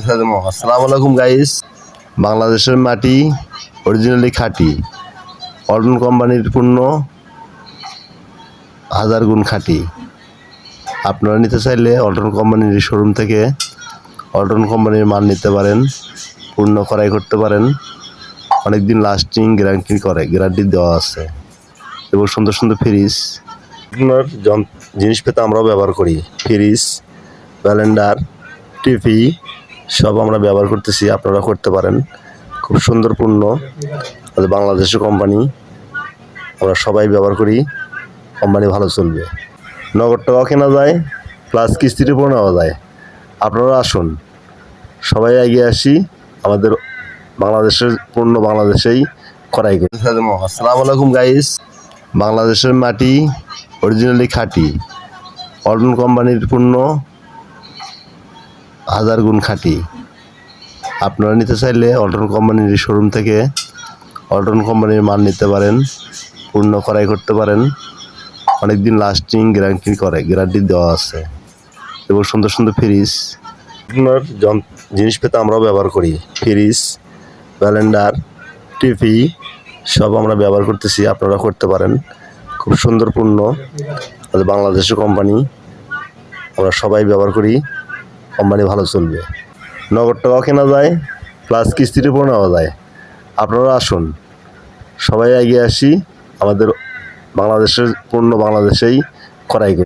আসসালামু আলাইকুম গাইস। বাংলাদেশের মাটি অরিজিনালি খাঁটি, অল্টন কোম্পানির পণ্য হাজার গুণ খাঁটি। আপনারা নিতে চাইলে অল্টন কোম্পানির শোরুম থেকে অল্টন কোম্পানির মাল নিতে পারেন, পণ্য ক্রয় করতে পারেন। অনেকদিন লাস্টিং গ্যারান্টি দেওয়া আছে এবং সুন্দর সুন্দর ফ্রিজ জিনিসপত্র আমরাও ব্যবহার করি। ফ্রিজ, ব্লেন্ডার, টিভি সব আমরা ব্যবহার করতেছি, আপনারা করতে পারেন। খুব সুন্দর পণ্য, বাংলাদেশের কোম্পানি, আমরা সবাই ব্যবহার করি। কোম্পানি ভালো চলবে, নগদ টাকাও কেনা যায়, প্লাস কিস্তির উপর নেওয়া যায়। আপনারা আসুন, সবাই এগিয়ে আসি, আমাদের বাংলাদেশের পণ্য বাংলাদেশেই ক্রয় করি। আসসালামু আলাইকুম গাইস। বাংলাদেশের মাটি অরিজিনালি খাঁটি, অল্টন কোম্পানির পণ্য হাজার গুণ খাঁটি। আপনারা নিতে চাইলে অল্টন কোম্পানির শোরুম থেকে অল্টন কোম্পানির মাল নিতে পারেন, পণ্য ক্রয় করতে পারেন। অনেকদিন লাস্টিং গ্যারান্টি দেওয়া আছে এবং সুন্দর সুন্দর ফ্রিজ জিনিসপত্র আমরাও ব্যবহার করি। ফ্রিজ, ব্লেন্ডার, টিভি সব আমরা ব্যবহার করতেছি, আপনারা করতে পারেন। খুব সুন্দর পণ্য, বাংলাদেশের কোম্পানি, আমরা সবাই ব্যবহার করি। কোম্পানি ভালো চলবে, নগদ টাকাও কেনা যায়, প্লাস কিস্তির উপর নেওয়া যায়। আপনারা আসুন, সবাই এগিয়ে আসি, আমাদের বাংলাদেশের পণ্য বাংলাদেশেই ক্রয় করি।